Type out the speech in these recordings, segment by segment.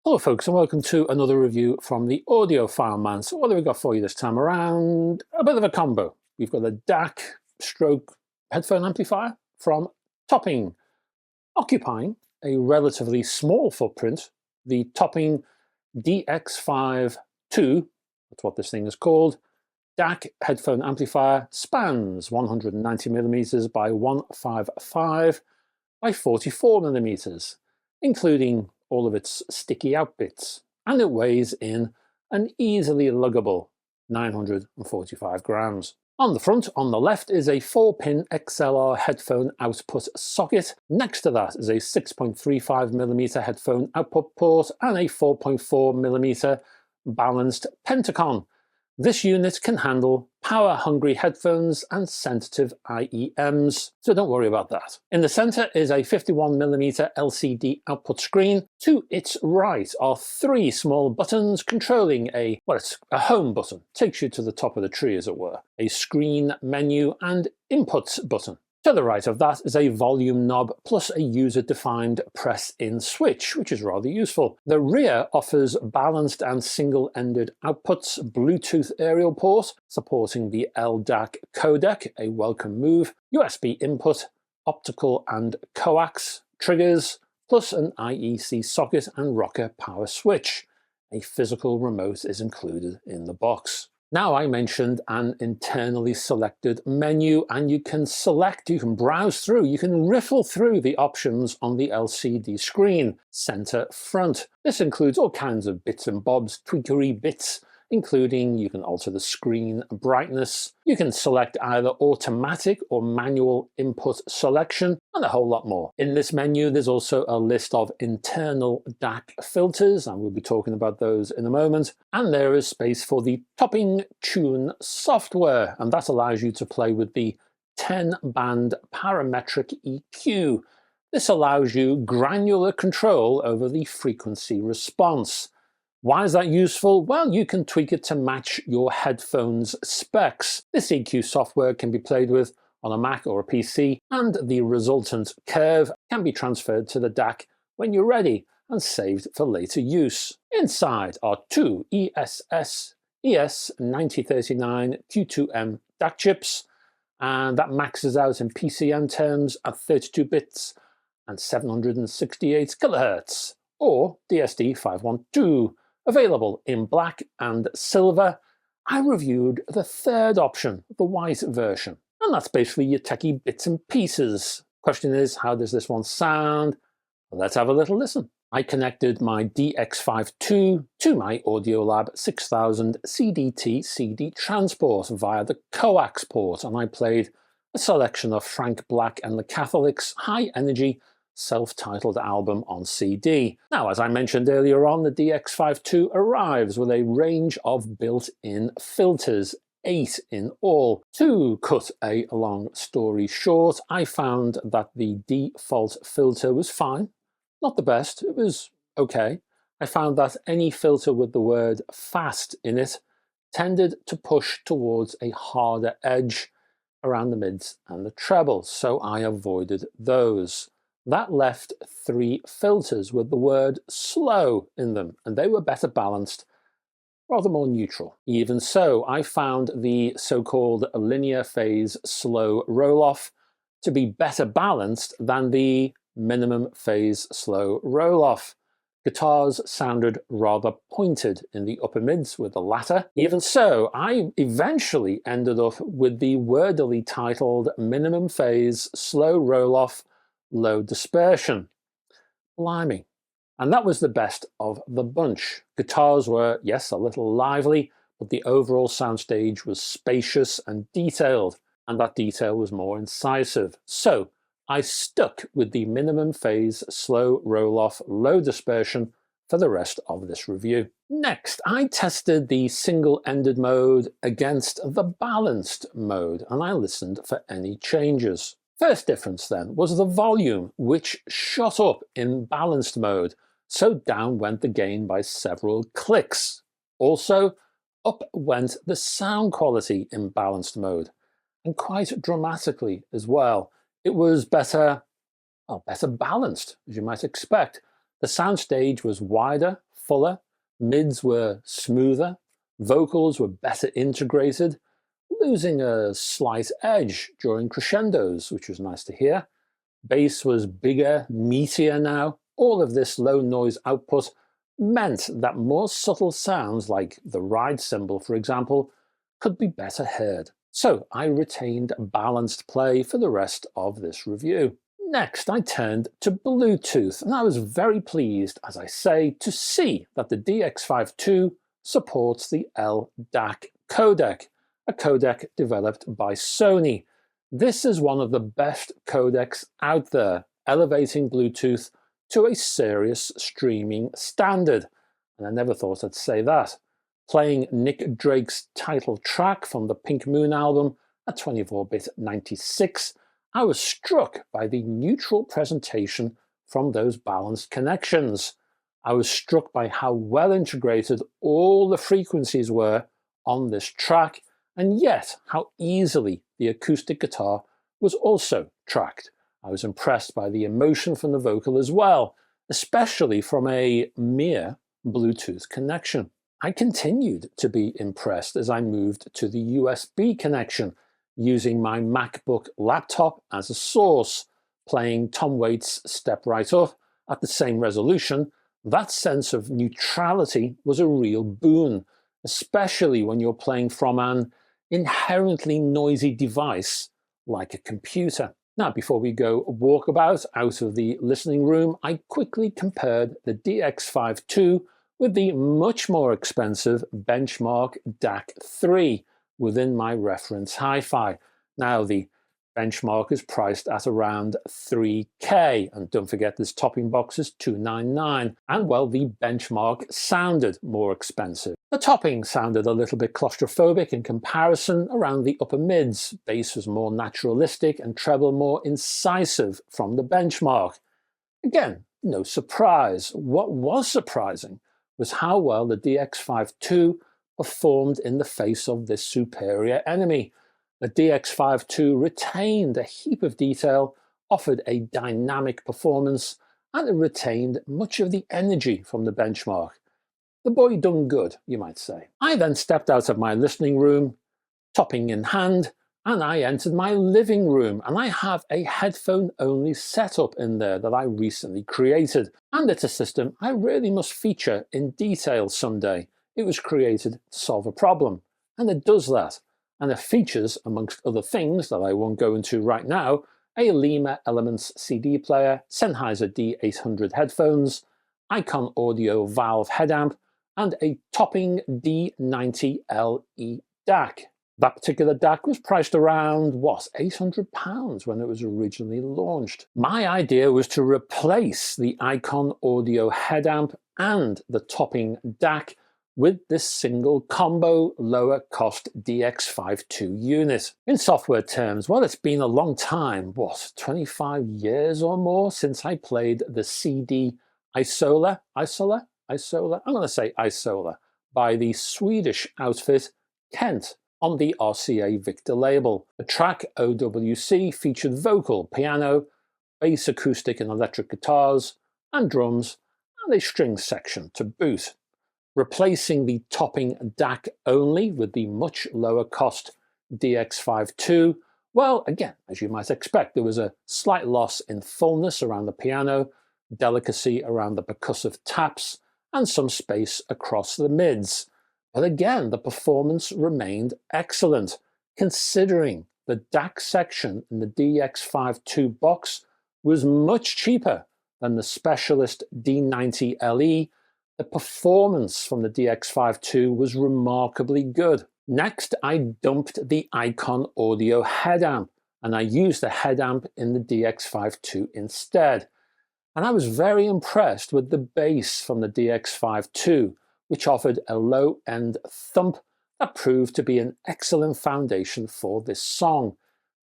Hello folks, and welcome to another review from the Audiophile man. So what have we got for you this time around? A bit of a combo. We've got a DAC stroke headphone amplifier from Topping, occupying a relatively small footprint, the Topping DX5 II, that's what this thing is called. DAC headphone amplifier spans 190mm by 155 by 44mm, including all of its sticky out bits, and it weighs in an easily luggable 945 grams. On the front, on the left, is a 4-pin XLR headphone output socket. Next to that is a 6.35mm headphone output port and a 4.4mm balanced Pentaconn. This unit can handle power-hungry headphones and sensitive IEMs, so don't worry about that. In the center is a 51mm LCD output screen. To its right are 3 small buttons controlling it's a home button, takes you to the top of the tree as it were, a screen menu and inputs button. To the right of that is a volume knob plus a user-defined press-in switch, which is rather useful. The rear offers balanced and single-ended outputs, Bluetooth aerial port, supporting the LDAC codec, a welcome move, USB input, optical and coax, triggers, plus an IEC socket and rocker power switch. A physical remote is included in the box. Now, I mentioned an internally selected menu, and you can browse through, you can riffle through the options on the LCD screen, center front. This includes all kinds of bits and bobs, tweakery bits, including you can alter the screen brightness, you can select either automatic or manual input selection, and a whole lot more. In this menu, there's also a list of internal DAC filters, and we'll be talking about those in a moment. And there is space for the Topping Tune software, and that allows you to play with the 10-band parametric EQ. This allows you granular control over the frequency response. Why is that useful? Well, you can tweak it to match your headphones specs. This EQ software can be played with on a Mac or a PC, and the resultant curve can be transferred to the DAC when you're ready and saved for later use. Inside are 2 ESS ES9039Q2M DAC chips, and that maxes out in PCM terms at 32 bits and 768 kHz, or DSD512. Available in black and silver. I reviewed the third option, the white version, and that's basically your techie bits and pieces. Question is, how does this one sound? Well, let's have a little listen. I connected my DX5 II to my Audiolab 6000 CDT CD transport via the coax port, and I played a selection of Frank Black and the Catholics' High Energy self-titled album on CD. Now, as I mentioned earlier on, the DX5 II arrives with a range of built-in filters, 8 in all. To cut a long story short, I found that the default filter was fine. Not the best, it was okay. I found that any filter with the word fast in it tended to push towards a harder edge around the mids and the trebles, so I avoided those. That left 3 filters with the word slow in them, and they were better balanced, rather more neutral. Even so, I found the so-called linear phase slow roll-off to be better balanced than the minimum phase slow roll-off. Guitars sounded rather pointed in the upper mids with the latter. Even so, I eventually ended up with the wordily titled minimum phase slow roll-off low dispersion. Blimey. And that was the best of the bunch. Guitars were, yes, a little lively, but the overall soundstage was spacious and detailed, and that detail was more incisive. So I stuck with the minimum phase slow roll-off low dispersion for the rest of this review. Next, I tested the single-ended mode against the balanced mode, and I listened for any changes. First difference then was the volume, which shot up in balanced mode, so down went the gain by several clicks. Also, up went the sound quality in balanced mode, and quite dramatically as well. It was better balanced, as you might expect. The soundstage was wider, fuller, mids were smoother, vocals were better integrated, losing a slight edge during crescendos, which was nice to hear. Bass was bigger, meatier now. All of this low noise output meant that more subtle sounds, like the ride cymbal for example, could be better heard. So I retained balanced play for the rest of this review. Next, I turned to Bluetooth, and I was very pleased, as I say, to see that the DX5 II supports the LDAC codec, a codec developed by Sony. This is one of the best codecs out there, elevating Bluetooth to a serious streaming standard. And I never thought I'd say that. Playing Nick Drake's title track from the Pink Moon album at 24-bit 96, I was struck by the neutral presentation from those balanced connections. I was struck by how well integrated all the frequencies were on this track, and yet how easily the acoustic guitar was also tracked. I was impressed by the emotion from the vocal as well, especially from a mere Bluetooth connection. I continued to be impressed as I moved to the USB connection, using my MacBook laptop as a source, playing Tom Waits' Step Right Up at the same resolution. That sense of neutrality was a real boon, especially when you're playing from an inherently noisy device like a computer. Now, before we go walkabout out of the listening room, I quickly compared the DX5 II with the much more expensive Benchmark DAC3 within my reference hi-fi. Now, the Benchmark is priced at around $3K, and don't forget this topping box is $299, and well, the Benchmark sounded more expensive. The topping sounded a little bit claustrophobic in comparison around the upper mids. Bass was more naturalistic and treble more incisive from the Benchmark. Again, no surprise. What was surprising was how well the DX5 II performed in the face of this superior enemy. The DX5 II retained a heap of detail, offered a dynamic performance, and it retained much of the energy from the Benchmark. The boy done good, you might say. I then stepped out of my listening room, topping in hand, and I entered my living room, and I have a headphone-only setup in there that I recently created. And it's a system I really must feature in detail someday. It was created to solve a problem, and it does that. And it features, amongst other things that I won't go into right now, a Lima Elements CD player, Sennheiser D800 headphones, Icon Audio Valve headamp, and a Topping D90LE DAC. That particular DAC was priced around, what, £800 when it was originally launched. My idea was to replace the Icon Audio headamp and the Topping DAC with this single combo lower cost DX5 II unit. In software terms, well, it's been a long time, what, 25 years or more since I played the CD Isola, I'm going to say Isola, by the Swedish outfit Kent on the RCA Victor label. The track OWC featured vocal, piano, bass, acoustic and electric guitars, and drums, and a string section to boot. Replacing the Topping DAC only with the much lower cost DX5 II, well, again, as you might expect, there was a slight loss in fullness around the piano, delicacy around the percussive taps, and some space across the mids. But again, the performance remained excellent, considering the DAC section in the DX5 II box was much cheaper than the specialist D90LE. The performance from the DX5 II was remarkably good. Next, I dumped the Icon Audio headamp, and I used the headamp in the DX5 II instead. And I was very impressed with the bass from the DX5 II, which offered a low-end thump that proved to be an excellent foundation for this song.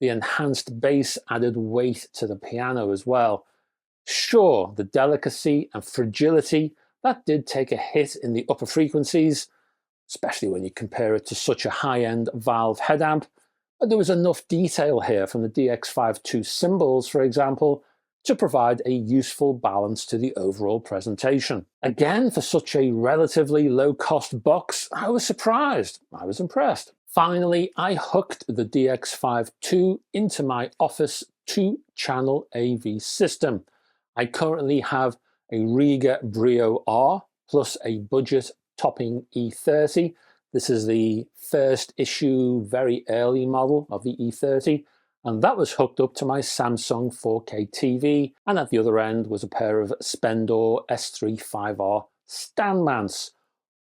The enhanced bass added weight to the piano as well. Sure, the delicacy and fragility, that did take a hit in the upper frequencies, especially when you compare it to such a high-end Valve headamp, but there was enough detail here from the DX5 II cymbals, for example, to provide a useful balance to the overall presentation. Again, for such a relatively low-cost box, I was surprised. I was impressed. Finally, I hooked the DX5 II into my office 2-channel AV system. I currently have a Riga Brio R plus a budget Topping E30. This is the first issue, very early model of the E30, and that was hooked up to my Samsung 4K TV, and at the other end was a pair of Spendor S3 5R stand mounts.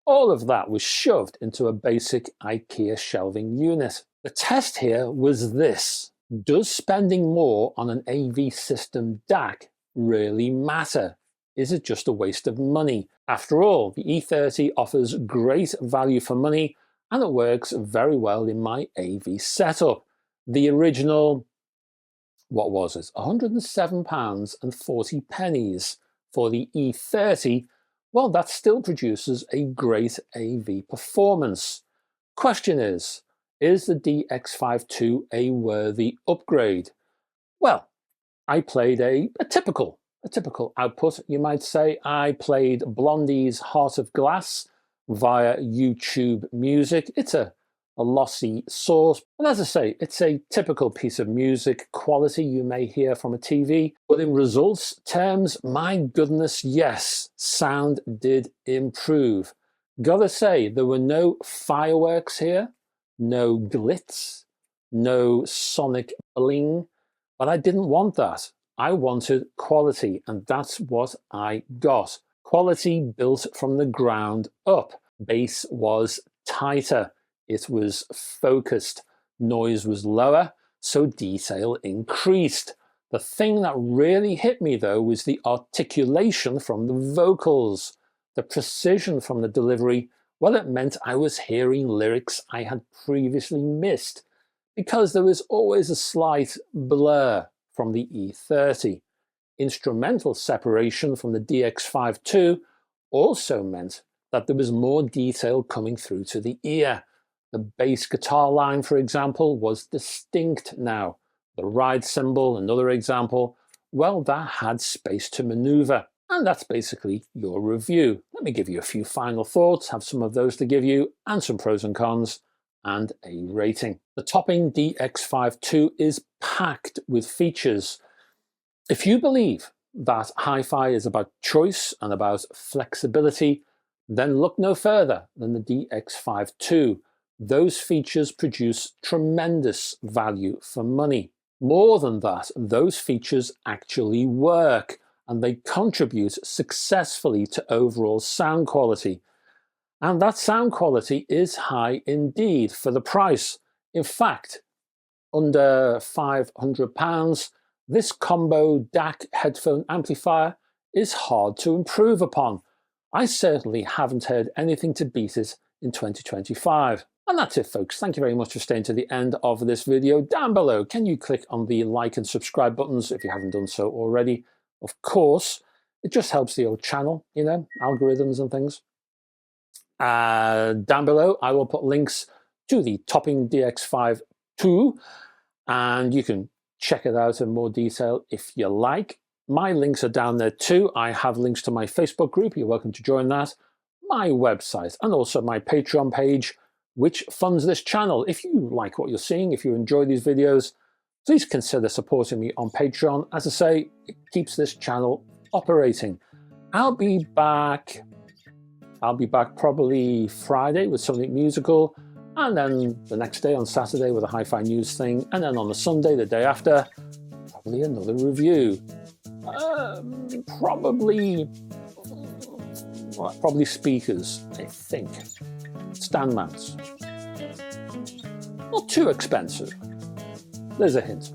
All of that was shoved into a basic IKEA shelving unit. The test here was this: does spending more on an AV system DAC really matter? Is it just a waste of money? After all, the E30 offers great value for money and it works very well in my AV setup. The original, what was it, £107.40 for the E30, well, that still produces a great AV performance. Question is the DX5 II a worthy upgrade? Well, I played a typical output, you might say. I played Blondie's Heart of Glass via YouTube Music. It's a lossy source, and as I say, it's a typical piece of music quality you may hear from a TV, but in results terms, my goodness, yes, sound did improve. Gotta say, there were no fireworks here, no glitz, no sonic bling, but I didn't want that. I wanted quality, and that's what I got. Quality built from the ground up. Bass was tighter, it was focused, noise was lower, so detail increased. The thing that really hit me though was the articulation from the vocals. The precision from the delivery, well, it meant I was hearing lyrics I had previously missed, because there was always a slight blur from the E30. Instrumental separation from the DX5 II also meant that there was more detail coming through to the ear. The bass guitar line, for example, was distinct now. The ride cymbal, another example, well, that had space to maneuver. And that's basically your review. Let me give you a few final thoughts, have some of those to give you, and some pros and cons, and a rating. The Topping DX5 II is packed with features. If you believe that hi-fi is about choice and about flexibility, then look no further than the DX5 II. Those features produce tremendous value for money. More than that, those features actually work, and they contribute successfully to overall sound quality. And that sound quality is high indeed for the price. In fact, under £500, this combo DAC headphone amplifier is hard to improve upon. I certainly haven't heard anything to beat it in 2025. And that's it, folks. Thank you very much for staying to the end of this video. Down below, can you click on the like and subscribe buttons if you haven't done so already? Of course, it just helps the old channel, you know, algorithms and things. Down below, I will put links to the Topping DX5 II, and you can check it out in more detail if you like. My links are down there too. I have links to my Facebook group. You're welcome to join that. My website, and also my Patreon page, which funds this channel. If you like what you're seeing, if you enjoy these videos, please consider supporting me on Patreon. As I say, it keeps this channel operating. I'll be back probably Friday with something musical, and then the next day on Saturday with a hi-fi news thing, and then on the Sunday, the day after, probably another review. Probably speakers, I think. Stand mounts. Not too expensive. There's a hint.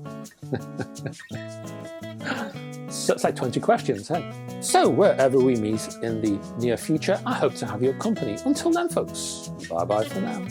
So it's like 20 questions, hey? So wherever we meet in the near future, I hope to have your company. Until then, folks, bye-bye for now.